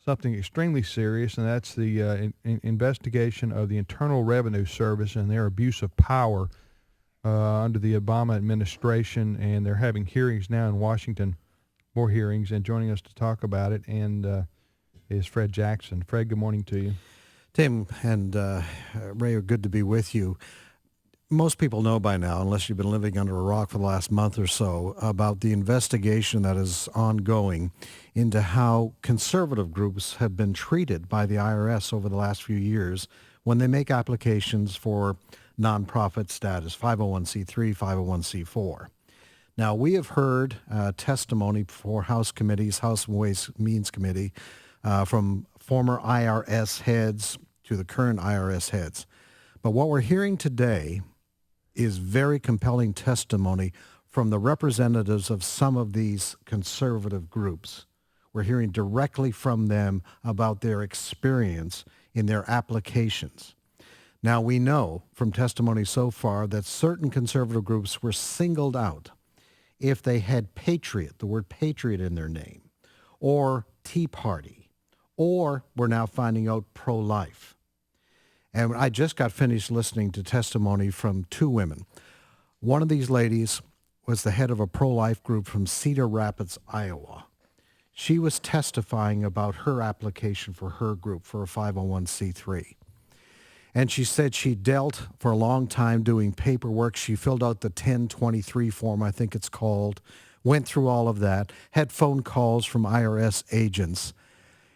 something extremely serious, and that's the investigation of the Internal Revenue Service and their abuse of power under the Obama administration. And they're having hearings now in Washington, more hearings, and joining us to talk about it is Fred Jackson. Fred, good morning to you. Tim and Ray, are good to be with you. Most people know by now, unless you've been living under a rock for the last month or so, about the investigation that is ongoing into how conservative groups have been treated by the IRS over the last few years when they make applications for nonprofit status, 501c3, 501c4. Now, we have heard testimony before House committees, House Ways and Means Committee, from former IRS heads to the current IRS heads. But what we're hearing today is very compelling testimony from the representatives of some of these conservative groups. We're hearing directly from them about their experience in their applications. Now, we know from testimony so far that certain conservative groups were singled out if they had patriot, the word patriot in their name, or Tea Party, or we're now finding out pro-life. And I just got finished listening to testimony from two women. One of these ladies was the head of a pro-life group from Cedar Rapids, Iowa. She was testifying about her application for her group for a 501c3. And she said she dealt for a long time doing paperwork. She filled out the 1023 form, I think it's called, went through all of that, had phone calls from IRS agents.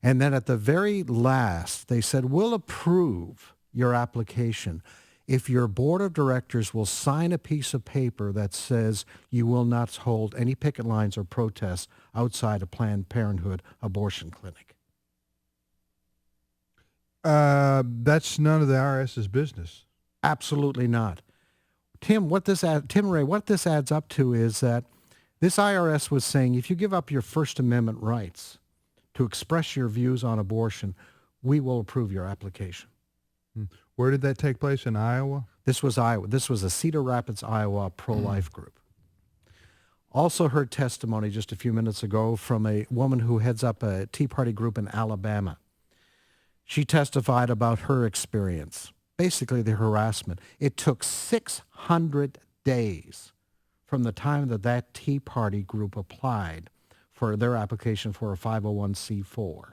And then at the very last, they said, we'll approve your application if your board of directors will sign a piece of paper that says you will not hold any picket lines or protests outside a Planned Parenthood abortion clinic. That's none of the IRS's business. Absolutely not. Tim Ray, what this adds up to is that this IRS was saying if you give up your First Amendment rights to express your views on abortion, we will approve your application. Where did that take place? In Iowa? This was Iowa. This was a Cedar Rapids, Iowa pro-life group. Also heard testimony just a few minutes ago from a woman who heads up a Tea Party group in Alabama. She testified about her experience, basically the harassment. It took 600 days from the time that Tea Party group applied for their application for a 501c4.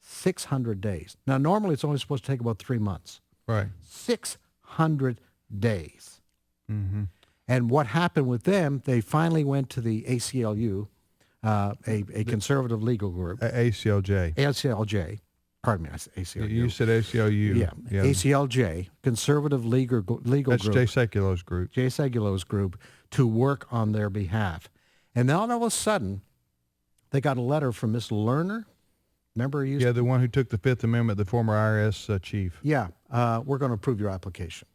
600 days. Now, normally it's only supposed to take about 3 months. Right. 600 days. Mm-hmm. And what happened with them, they finally went to the ACLU, a conservative legal group. ACLJ. ACLJ. Pardon me, I said ACLU. You said ACLU. Yeah. ACLJ, conservative legal That's group. Jay Sekulo's group. Jay Sekulo's group, to work on their behalf. And then all of a sudden, they got a letter from Miss Lerner. Remember? The one who took the Fifth Amendment, the former IRS chief. Yeah, we're going to approve your application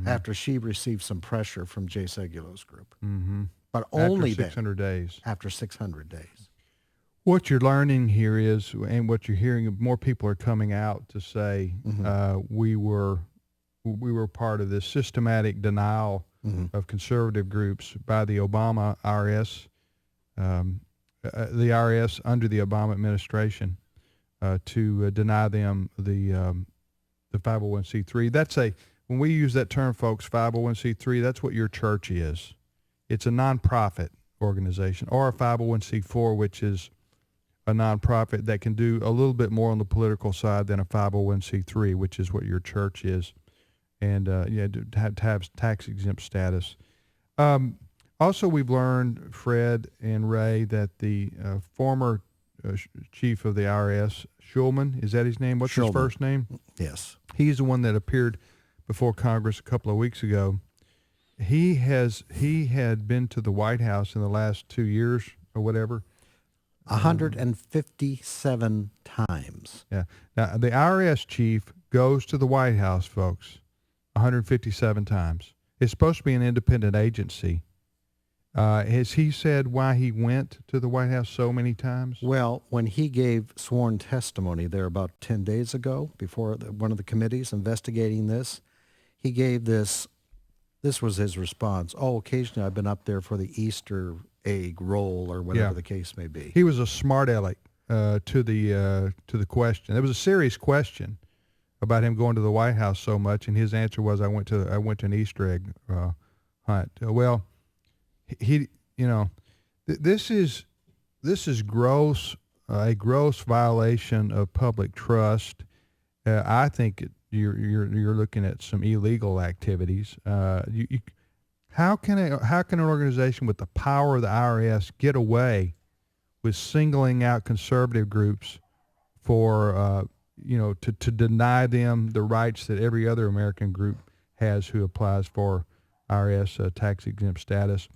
after she received some pressure from Jay Sekulo's group. Mm-hmm. But only after 600 days. After 600 days. What you're learning here is, and what you're hearing, more people are coming out to say we were part of this systematic denial of conservative groups by the Obama IRS, the IRS under the Obama administration, to deny them the 501c3. When we use that term, folks, 501c3, that's what your church is. It's a nonprofit organization, or a 501c4, which is a nonprofit that can do a little bit more on the political side than a 501c3, which is what your church is, and to have tax-exempt status. Also, we've learned, Fred and Ray, that the former chief of the IRS, Schulman, is that his name? What's his first name? Yes. He's the one that appeared before Congress a couple of weeks ago. He had been to the White House in the last 2 years or whatever. 157 times. Yeah. Now, the IRS chief goes to the White House, folks, 157 times. It's supposed to be an independent agency. Has he said why he went to the White House so many times? Well, when he gave sworn testimony there about 10 days ago, before one of the committees investigating this, he gave this was his response. Occasionally I've been up there for the Easter egg roll or whatever the case may be. He was a smart aleck, to the question. There was a serious question about him going to the White House so much, and his answer was, "I went to an Easter egg hunt." Well, this is gross, a gross violation of public trust. I think you're looking at some illegal activities. How can an organization with the power of the IRS get away with singling out conservative groups for to deny them the rights that every other American group has who applies for IRS tax exempt status?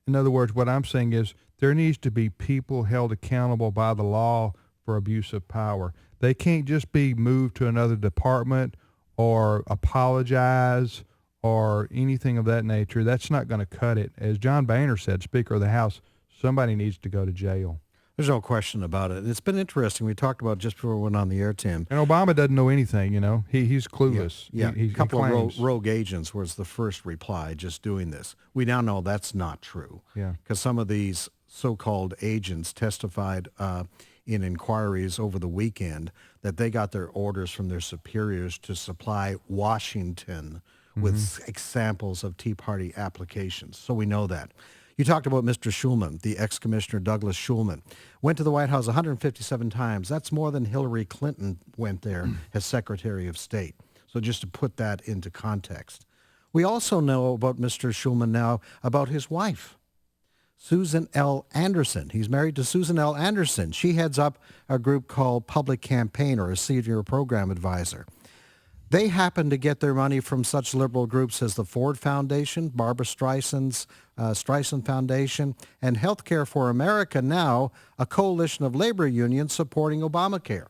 In other words, what I'm saying is there needs to be people held accountable by the law for abuse of power. They can't just be moved to another department or apologize or anything of that nature. That's not going to cut it. As John Boehner said, Speaker of the House, somebody needs to go to jail. There's no question about it. It's been interesting. We talked about just before we went on the air, Tim. And Obama doesn't know anything, he's clueless. Yeah, He a couple claims. of rogue agents was the first reply, just doing this. We now know that's not true. Yeah. Because some of these so-called agents testified in inquiries over the weekend that they got their orders from their superiors to supply Washington with examples of Tea Party applications. So we know that. You talked about Mr. Schulman, the ex-commissioner Douglas Schulman. Went to the White House 157 times. That's more than Hillary Clinton went there as Secretary of State. So just to put that into context. We also know about Mr. Schulman now about his wife, Susan L. Anderson. He's married to Susan L. Anderson. She heads up a group called Public Campaign, or a senior program advisor. They happen to get their money from such liberal groups as the Ford Foundation, Barbara Streisand's Streisand Foundation, and Healthcare for America Now, a coalition of labor unions supporting Obamacare.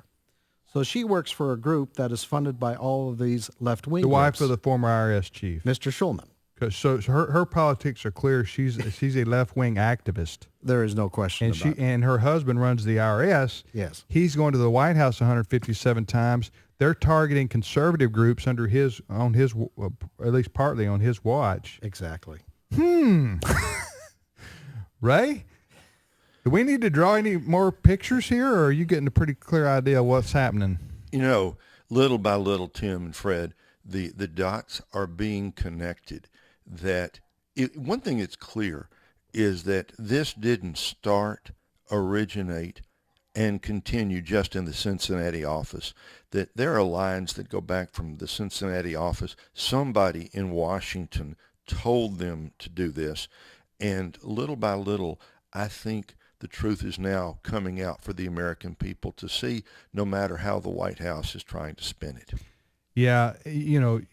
So she works for a group that is funded by all of these left-wing The groups. wife of the former IRS chief. Mr. Schulman. So her politics are clear. She's a left-wing activist. There is no question And about it. and her husband runs the IRS. Yes. He's going to the White House 157 times. They're targeting conservative groups at least partly on his watch. Exactly. Ray, do we need to draw any more pictures here, or are you getting a pretty clear idea of what's happening? Little by little, Tim and Fred, the dots are being connected. One thing that's clear is that this didn't originate, and continue just in the Cincinnati office. That there are lines that go back from the Cincinnati office. Somebody in Washington told them to do this, and little by little, I think the truth is now coming out for the American people to see, no matter how the White House is trying to spin it. Yeah, you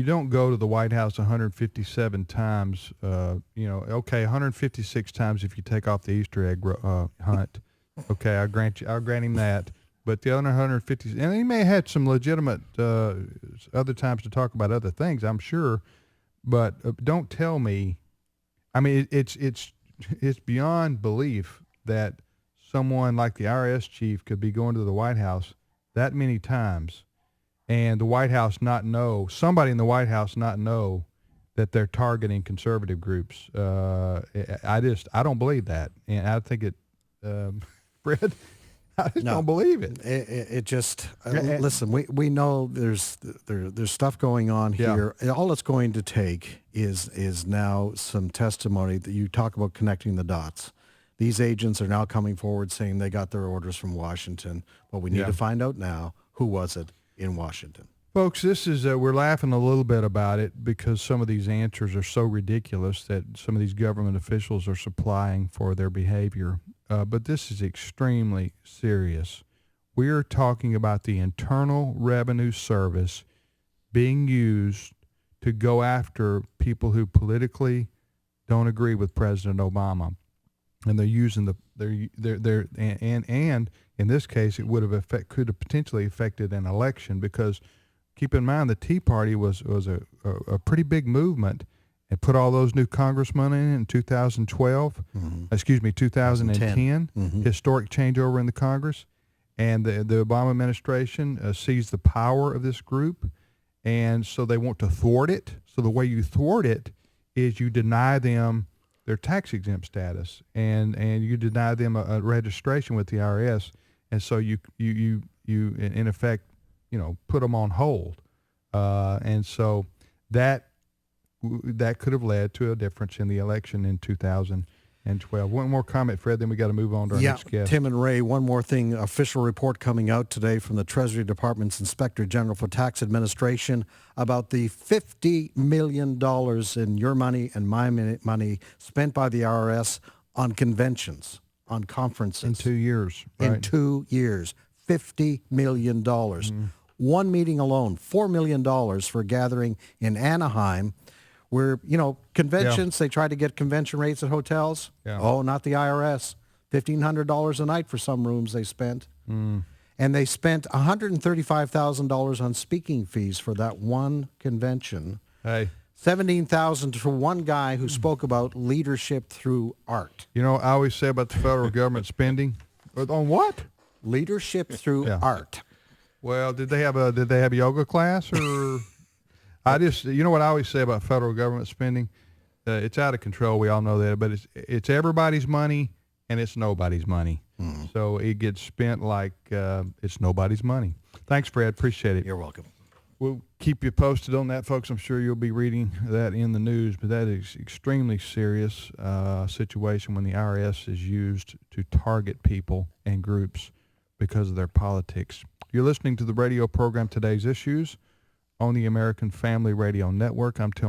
don't go to the White House 157 times. 156 times if you take off the Easter egg hunt. Okay, I'll grant him that. But the other 150, and he may have had some legitimate other times to talk about other things, I'm sure. But don't tell me. I mean, it's beyond belief that someone like the IRS chief could be going to the White House that many times, and the White House somebody in the White House not know that they're targeting conservative groups. I don't believe that, and I think it. Fred, I just don't believe it. It just listen. We know there's stuff going on here. Yeah. All it's going to take is now some testimony that you talk about connecting the dots. These agents are now coming forward saying they got their orders from Washington, but we need to find out now who was it in Washington. Folks, this is we're laughing a little bit about it because some of these answers are so ridiculous that some of these government officials are supplying for their behavior. But this is extremely serious. We are talking about the Internal Revenue Service being used to go after people who politically don't agree with President Obama, and they're using and in this case it could have potentially affected an election, because keep in mind the Tea Party was a pretty big movement and put all those new congressmen in 2012, 2010, historic changeover in the Congress. And the Obama administration sees the power of this group, and so they want to thwart it. So the way you thwart it is you deny them their tax exempt status, and you deny them a registration with the IRS, and so you in effect, put them on hold, and so that could have led to a difference in the election in 2012. One more comment, Fred, then we got to move on to our next guest. Tim and Ray, one more thing. Official report coming out today from the Treasury Department's Inspector General for Tax Administration about the $50 million in your money and my money spent by the IRS on conventions, on conferences. In 2 years. Right? In 2 years, $50 million. One meeting alone, $4 million for a gathering in Anaheim where, conventions, they try to get convention rates at hotels. Yeah. Oh, not the IRS. $1,500 a night for some rooms they spent. And they spent $135,000 on speaking fees for that one convention. Hey. $17,000 for one guy who spoke about leadership through art. I always say about the federal government spending. On what? Leadership through art. Well, did they have a yoga class or? I just, what I always say about federal government spending, it's out of control. We all know that, but it's everybody's money and it's nobody's money. So it gets spent like it's nobody's money. Thanks, Fred. Appreciate it. You're welcome. We'll keep you posted on that, folks. I'm sure you'll be reading that in the news, but that is extremely serious situation when the IRS is used to target people and groups because of their politics. You're listening to the radio program Today's Issues on the American Family Radio Network. I'm Tim